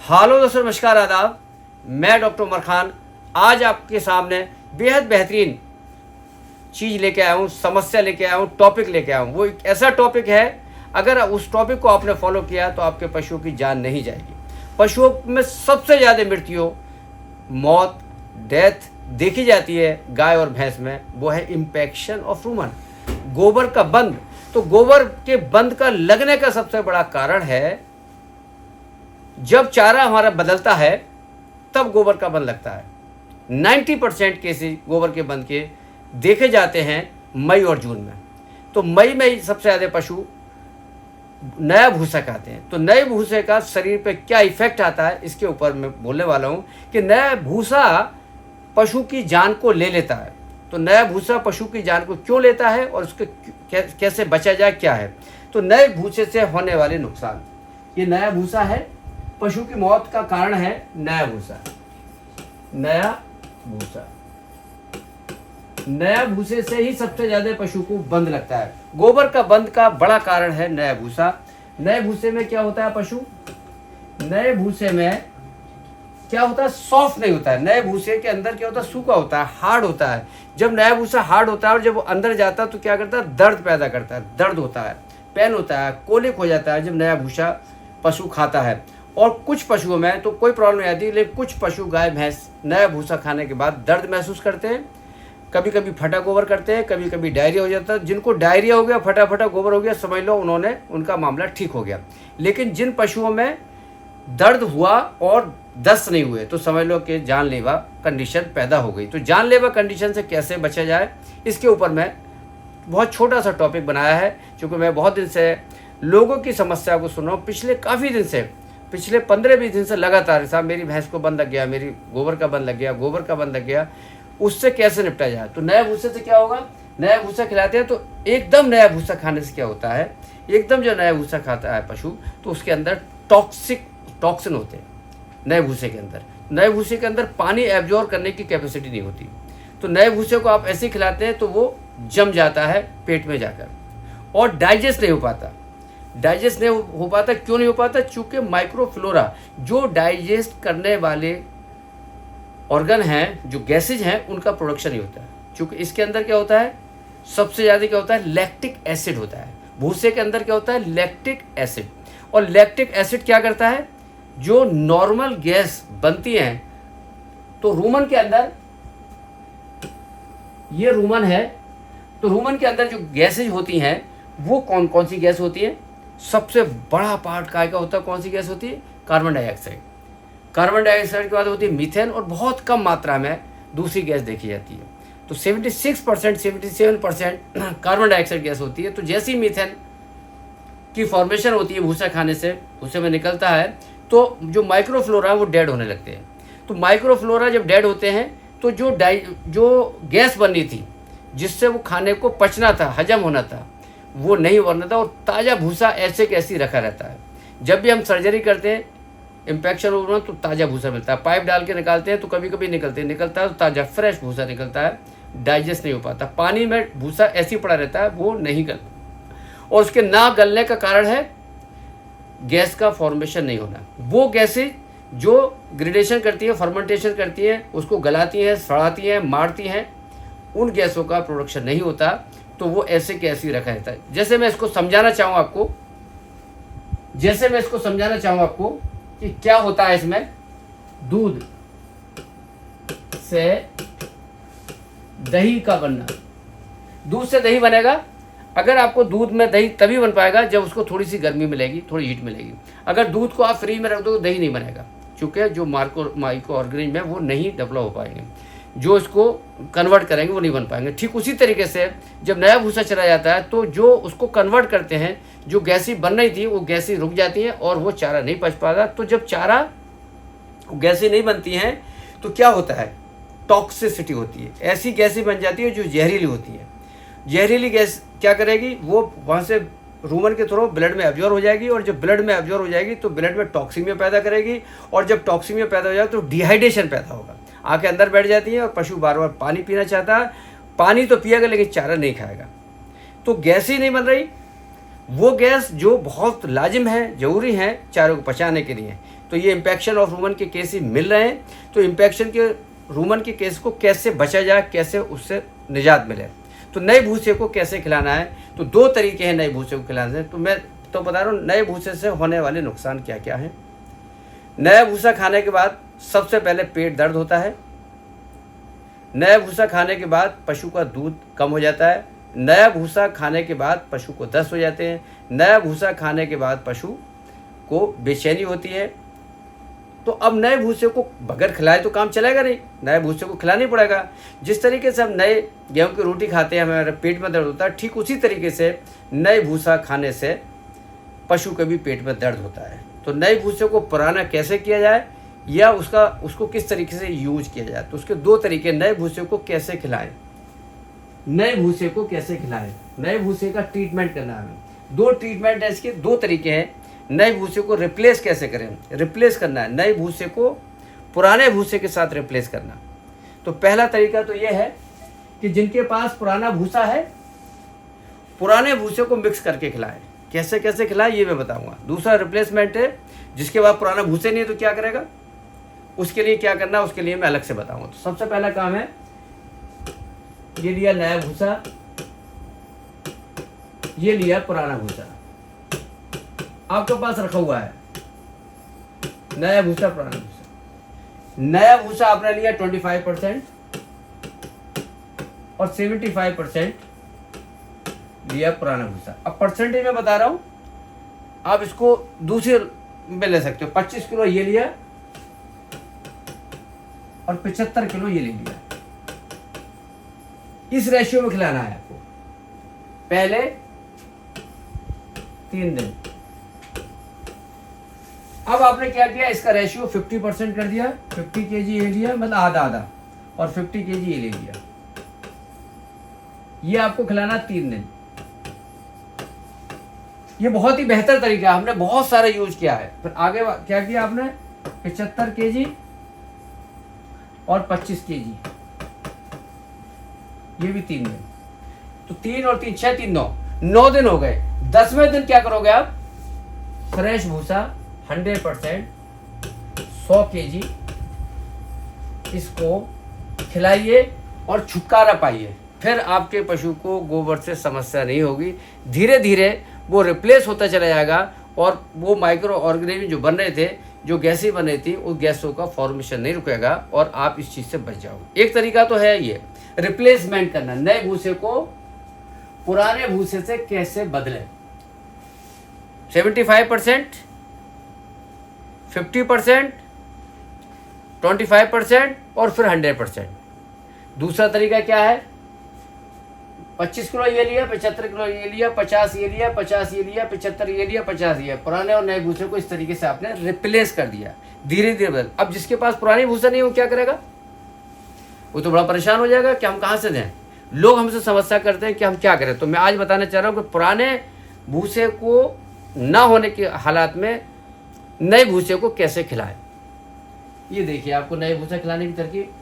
Hello दोस्तों, नमस्कार, आदाब। मैं डॉक्टर उमर खान आज आपके सामने बेहद बेहतरीन चीज़ लेके आया हूँ, समस्या लेके आया हूँ, टॉपिक लेके आया हूँ। वो एक ऐसा टॉपिक है, अगर उस टॉपिक को आपने फॉलो किया तो आपके पशुओं की जान नहीं जाएगी। पशुओं में सबसे ज़्यादा मृत्यु, मौत, डेथ देखी जाती है गाय और भैंस में, वो है इम्पेक्शन ऑफ रूमन, गोबर का बंद। तो गोबर के बंद का लगने का सबसे बड़ा कारण है, जब चारा हमारा बदलता है तब गोबर का बंद लगता है। 90% केसेस गोबर के बंद के देखे जाते हैं मई और जून में। तो मई में ही सबसे ज़्यादा पशु नया भूसा खाते हैं। तो नए भूसे का शरीर पे क्या इफेक्ट आता है, इसके ऊपर मैं बोलने वाला हूँ कि नया भूसा पशु की जान को ले लेता है। तो नया भूसा पशु की जान को क्यों लेता है और उसके कैसे बचा जाए, क्या है। तो नए भूसे से होने वाले नुकसान, ये नया भूसा है, पशु की मौत का कारण है नया भूसा। नया भूसा, नया भूसे से ही सबसे ज्यादा पशु को बंद लगता है। गोबर का बंद का बड़ा कारण है नया भूसा। नए भूसे में क्या होता है, पशु नए भूसे में क्या होता है, सॉफ्ट नहीं होता है। नए भूसे के अंदर क्या होता है, सूखा होता है, हार्ड होता है। जब नया भूसा हार्ड होता है और जब वो अंदर जाता है तो क्या करता है, दर्द पैदा करता है, दर्द होता है, पेन होता है, कोलिक हो जाता है जब नया भूसा पशु खाता है। और कुछ पशुओं में तो कोई प्रॉब्लम नहीं आती, लेकिन कुछ पशु गाय भैंस नया भूसा खाने के बाद दर्द महसूस करते हैं, कभी कभी फटा गोबर करते हैं, कभी कभी डायरिया हो जाता है। जिनको डायरिया हो गया, फटा फटा गोबर हो गया, समझ लो उनका मामला ठीक हो गया। लेकिन जिन पशुओं में दर्द हुआ और दस्त नहीं हुए तो समझ लो कि जानलेवा कंडीशन पैदा हो गई। तो जानलेवा कंडीशन से कैसे बचा जाए, इसके ऊपर मैं बहुत छोटा सा टॉपिक बनाया है। क्योंकि मैं बहुत दिन से लोगों की समस्या को सुन रहा हूँ, पिछले 15-20 दिन से लगातार, साहब मेरी भैंस को बंद लग गया, मेरी गोबर का बंद लग गया, गोबर का बंद लग गया, उससे कैसे निपटा जाए। तो नया भूसे से क्या होगा, नया भूसा खिलाते हैं तो एकदम नया भूसा खाने से क्या होता है, एकदम जो नया भूसा खाता है पशु तो उसके अंदर टॉक्सिन होते हैं। नए भूसे के अंदर, नए भूसे के अंदर पानी एब्जॉर्ब करने की कैपेसिटी नहीं होती। तो नए भूसे को आप ऐसे ही खिलाते हैं तो वो जम जाता है पेट में जाकर और डाइजेस्ट नहीं हो पाता। डाइजेस्ट नहीं हो पाता, क्यों नहीं हो पाता, चूँकि माइक्रोफ्लोरा जो डाइजेस्ट करने वाले ऑर्गन हैं, जो गैसेज हैं, उनका प्रोडक्शन नहीं होता है। चूँकि इसके अंदर क्या होता है, सबसे ज़्यादा क्या होता है, लैक्टिक एसिड होता है। भूसे के अंदर क्या होता है, लैक्टिक एसिड। और लैक्टिक एसिड क्या करता है, जो नॉर्मल गैस बनती है, तो रूमन के अंदर, ये रूमन है, तो रूमन के अंदर जो गैसेज होती हैं वो कौन कौन सी गैस होती है, सबसे बड़ा पार्ट काय का होता है, कौन सी गैस होती है, कार्बन डाइऑक्साइड। कार्बन डाइऑक्साइड के बाद होती है मीथेन और बहुत कम मात्रा में दूसरी गैस देखी जाती है। तो 77% कार्बन डाइऑक्साइड गैस होती है। तो जैसी मीथेन की फॉर्मेशन होती है भूसा खाने से, भूसे में निकलता है, तो जो माइक्रोफ्लोरा है वो डेड होने लगते हैं। तो माइक्रोफ्लोरा जब डेड होते हैं तो जो गैस बननी थी, जिससे वो खाने को पचना था, हजम होना था, वो नहीं बनना था। और ताज़ा भूसा ऐसे कैसी रखा रहता है। जब भी हम सर्जरी करते हैं, इम्पेक्शन हो तो ताज़ा भूसा मिलता है, पाइप डाल के निकालते हैं तो कभी कभी निकलता है तो ताज़ा फ्रेश भूसा निकलता है, डाइजेस्ट नहीं हो पाता। पानी में भूसा ऐसे ही पड़ा रहता है, वो नहीं गलता। और उसके ना गलने का कारण है गैस का फॉर्मेशन नहीं होना। वो गैसेज जो ग्रेडेशन करती है, फर्मेंटेशन करती है, उसको गलाती हैं, सड़ाती हैं, मारती हैं, उन गैसों का प्रोडक्शन नहीं होता। तो वो ऐसे के ऐसे ही रखा रहता है। जैसे मैं इसको समझाना चाहूँ आपको कि क्या होता है इसमें, दूध से दही का बनना। दूध से दही बनेगा। अगर आपको दूध में दही तभी बन पाएगा जब उसको थोड़ी सी गर्मी मिलेगी, थोड़ी हीट मिलेगी। अगर दूध को आप फ्रीज में रख दो तो दही नहीं बनेगा, क्योंकि जो माइक्रो ऑर्गेनिज्म है वो नहीं डेवलप हो पाएंगे, जो इसको कन्वर्ट करेंगे वो नहीं बन पाएंगे। ठीक उसी तरीके से जब नया भूसा चला जाता है तो जो उसको कन्वर्ट करते हैं, जो गैसें बन रही थी वो गैसें रुक जाती हैं और वो चारा नहीं पच पाता। तो जब चारा गैसें नहीं बनती हैं तो क्या होता है, टॉक्सिसिटी होती है। ऐसी गैसें बन जाती है जो जहरीली होती है। जहरीली गैस क्या करेगी, वो वहाँ से रूमन के थ्रू ब्लड में एब्जॉर्ब हो जाएगी, और जब ब्लड में एब्जॉर्ब हो जाएगी तो ब्लड में टॉक्सीमिया पैदा करेगी, और जब टॉक्सीमिया पैदा हो जाए तो डिहाइड्रेशन पैदा होगा, आँखें अंदर बैठ जाती हैं और पशु बार बार पानी पीना चाहता है। पानी तो पिएगा लेकिन चारा नहीं खाएगा। तो गैस ही नहीं बन रही। वो गैस जो बहुत लाजिम है, ज़रूरी है चारों को पचाने के लिए, तो ये इन्फेक्शन ऑफ रूमन के केस ही मिल रहे हैं। तो इन्फेक्शन के रूमन के केस को कैसे बचा जाए, कैसे उससे निजात मिले, तो नए भूसे को कैसे खिलाना है। तो 2 तरीके हैं नए भूसे को खिलाने से। तो मैं तो बता रहा हूँ नए भूसे से होने वाले नुकसान क्या क्या हैं। नया भूसा खाने के बाद सबसे पहले पेट दर्द होता है। नया भूसा खाने के बाद पशु का दूध कम हो जाता है। नया भूसा खाने के बाद पशु को दस्त हो जाते हैं। नया भूसा खाने के बाद पशु को बेचैनी होती है। तो अब नए भूसे को बगैर खिलाए तो काम चलेगा नहीं, नए भूसे को खिलाना ही पड़ेगा। जिस तरीके से हम नए गेहूं की रोटी खाते हैं, हमारे पेट में दर्द होता है, ठीक उसी तरीके से नए भूसा खाने से पशु के भी पेट में दर्द होता है। तो नए भूसे को पुराना कैसे किया जाए या उसको किस तरीके से यूज किया जाए, तो उसके 2 तरीके। नए भूसे को कैसे खिलाएं, नए भूसे को कैसे खिलाएं, नए भूसे का ट्रीटमेंट करना है। 2 ट्रीटमेंट है इसके, 2 तरीके हैं। नए भूसे को रिप्लेस कैसे करें, रिप्लेस करना है नए भूसे को पुराने भूसे के साथ रिप्लेस करना। तो पहला तरीका तो यह है कि जिनके पास पुराना भूसा है, पुराने भूसे को मिक्स करके खिलाएं। कैसे कैसे खिलाएं ये मैं बताऊंगा। दूसरा रिप्लेसमेंट है, जिसके बाद पुराना भूसे नहीं है तो क्या करेगा, उसके लिए क्या करना, उसके लिए मैं अलग से बताऊंगा। तो सबसे पहला काम है, ये लिया नया भूसा, ये लिया पुराना भूसा, आपके पास रखा हुआ है नया भूसा पुराना भूसा। नया भूसा आपने लिया 25% और 75% लिया पुराना भूसा। अब परसेंटेज में बता रहा हूं, आप इसको दूसरे में ले सकते हो। 25 किलो ये लिया और 75 किलो ये ले लिया। इस रेशियो में खिलाना है आपको। पहले 3 दिन। अब आपने क्या किया, इसका रेशियो 50% कर दिया। 50 kg ये लिया, मतलब आधा आधा, और 50 kg ये ले लिया। ये आपको खिलाना 3 दिन। ये बहुत ही बेहतर तरीका है, हमने बहुत सारा यूज किया है। फिर आगे क्या किया आपने, 75 kg और 25 kg, ये भी 3 दिन। तो 3 और 3 6 3 9 दिन हो गए। 10वें दिन क्या करोगे आप, फ्रेश भूसा 100% 100 kg इसको खिलाइए और छुटकारा पाइए। फिर आपके पशु को गोबर से समस्या नहीं होगी। धीरे धीरे वो रिप्लेस होता चला जाएगा और वो माइक्रो ऑर्गेनिज्म जो बन रहे थे, जो गैसें बन रही थी, उस गैसों का फॉर्मेशन नहीं रुकेगा और आप इस चीज़ से बच जाओगे। एक तरीका तो है ये रिप्लेसमेंट करना, नए भूसे को पुराने भूसे से कैसे बदलें। 75%, 50%, 25% और फिर 100%। दूसरा तरीका क्या है, 25 किलो ये लिया, 75 किलो ये लिया, 50 ये लिया, 50 ये लिया, 75 ये लिया, 50 ये। पुराने और नए भूसे को इस तरीके से आपने रिप्लेस कर दिया, धीरे धीरे बदल। अब जिसके पास पुरानी भूसा नहीं, वो क्या करेगा, वो तो बड़ा परेशान हो जाएगा कि हम कहाँ से दें। लोग हमसे समस्या करते हैं कि हम क्या करें। तो मैं आज बताना चाह रहा हूँ कि पुराने भूसे को ना होने के हालात में नए भूसे को कैसे खिलाएं। ये देखिए आपको नए भूसा खिलाने की तरकीब।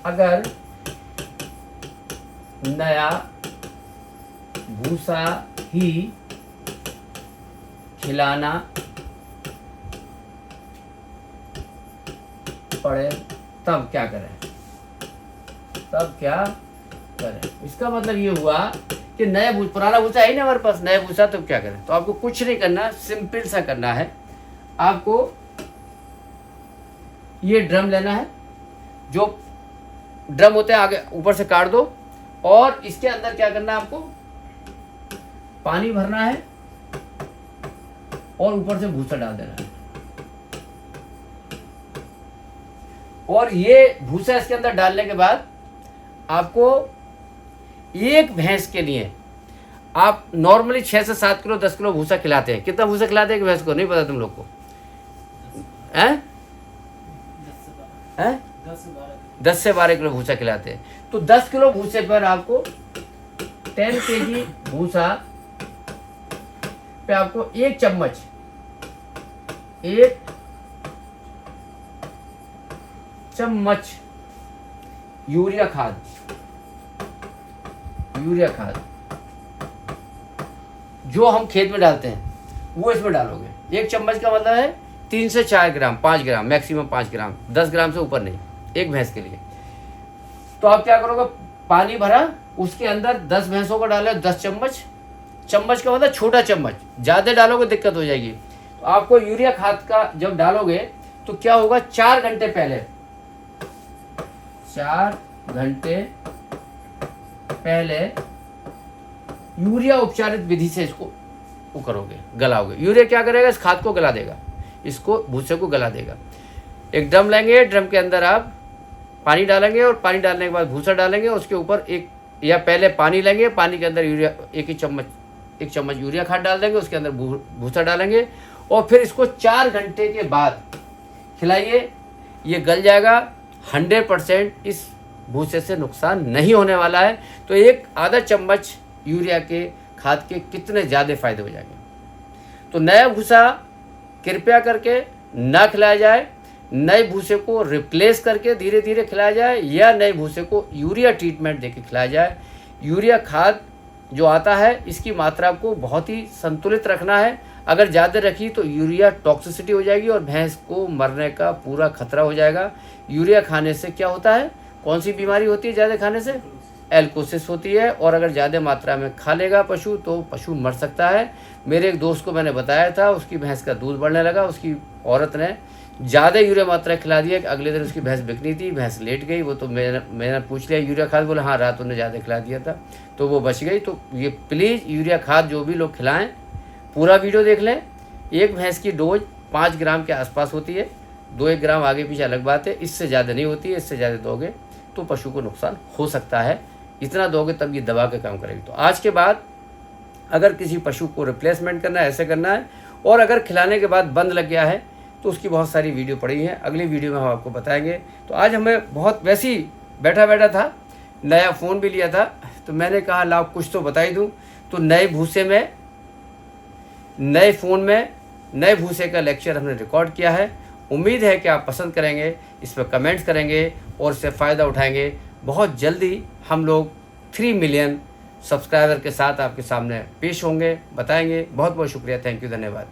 अगर नया भूसा ही खिलाना पड़े तब क्या करें, इसका मतलब ये हुआ कि नया पुराना भूसा है ही ना हमारे पास, नया भूसा तो क्या करें। तो आपको कुछ नहीं करना, सिंपल सा करना है। आपको ये ड्रम लेना है, जो ड्रम होते हैं आगे ऊपर से काट दो, और इसके अंदर क्या करना है, आपको पानी भरना है और ऊपर से भूसा डाल देना है। और ये भूसा इसके अंदर डालने के बाद आपको एक भैंस के लिए, आप नॉर्मली 6 से 7 किलो 10 किलो भूसा खिलाते हैं। कितना भूसा खिलाते हैं एक भैंस को, नहीं पता तुम लोग को, हैं? 10 से 12 किलो भूसा खिलाते हैं। तो 10 किलो भूसे पर आपको 10 kg भूसा पे आपको 1 चम्मच यूरिया खाद जो हम खेत में डालते हैं, वो इसमें डालोगे। 1 चम्मच का मतलब है 3 से 4 ग्राम, 5 ग्राम, मैक्सिमम 5 ग्राम, 10 ग्राम से ऊपर नहीं, एक भैंस के लिए। तो आप क्या करोगे, पानी भरा, उसके अंदर 10 भैंसों को डालो, 10 चम्मच, चम्मच का मतलब छोटा चम्मच, ज़्यादा डालोगे दिक्कत हो जाएगी। तो आपको यूरिया खाद का जब डालोगे तो क्या होगा, 4 घंटे पहले, 4 घंटे पहले यूरिया उपचारित विधि से इसको वो करोगे, गलाओगे। यूरिया क्या करेगा, इस खाद को गला देगा, इसको भूसे को गला देगा। एक ड्रम लेंगे, ड्रम के अंदर आप पानी डालेंगे और पानी डालने के बाद भूसा डालेंगे, उसके ऊपर एक या पहले पानी लेंगे, पानी के अंदर यूरिया एक चम्मच यूरिया खाद डाल देंगे, उसके अंदर भूसा डालेंगे और फिर इसको 4 घंटे के बाद खिलाइए। ये गल जाएगा, 100% इस भूसे से नुकसान नहीं होने वाला है। तो एक आधा चम्मच यूरिया के खाद के कितने ज़्यादा फायदे हो जाएंगे। तो नया भूसा कृपया करके ना खिलाया जाए, नए भूसे को रिप्लेस करके धीरे धीरे खिलाया जाए, या नए भूसे को यूरिया ट्रीटमेंट देके खिलाया जाए। यूरिया खाद जो आता है इसकी मात्रा को बहुत ही संतुलित रखना है। अगर ज़्यादा रखी तो यूरिया टॉक्सिसिटी हो जाएगी और भैंस को मरने का पूरा खतरा हो जाएगा। यूरिया खाने से क्या होता है, कौन सी बीमारी होती है ज़्यादा खाने से, एल्कोसिस होती है। और अगर ज़्यादा मात्रा में खा लेगा पशु तो पशु मर सकता है। मेरे एक दोस्त को मैंने बताया था, उसकी भैंस का दूध बढ़ने लगा, उसकी औरत ने ज़्यादा यूरिया मात्रा खिला दिया कि अगले दिन उसकी भैंस बिकनी थी, भैंस लेट गई। वो तो मैंने पूछ लिया यूरिया खाद, बोला हाँ रात उन्हें ज़्यादा खिला दिया था तो वो बच गई। तो ये प्लीज़ यूरिया खाद जो भी लोग खिलाएं, पूरा वीडियो देख लें। एक भैंस की डोज 5 ग्राम के आसपास होती है, 2-1 ग्राम आगे पीछे अलग बात है, इससे ज़्यादा नहीं होती है। इससे ज़्यादा दोगे तो पशु को नुकसान हो सकता है, इतना दोगे तब ये दवा का काम करेगी। तो आज के बाद अगर किसी पशु को रिप्लेसमेंट करना है, ऐसे करना है। और अगर खिलाने के बाद बंद लग गया है तो उसकी बहुत सारी वीडियो पड़ी है, अगली वीडियो में हम आपको बताएंगे। तो आज हमें बहुत वैसे ही बैठा था, नया फ़ोन भी लिया था तो मैंने कहा लाओ कुछ तो बता ही दूँ। तो नए भूसे में, नए फ़ोन में नए भूसे का लेक्चर हमने रिकॉर्ड किया है। उम्मीद है कि आप पसंद करेंगे, इस पर कमेंट्स करेंगे और इससे फ़ायदा उठाएंगे। बहुत जल्दी हम लोग 3 मिलियन सब्सक्राइबर के साथ आपके सामने पेश होंगे, बताएंगे। बहुत बहुत शुक्रिया, थैंक यू, धन्यवाद।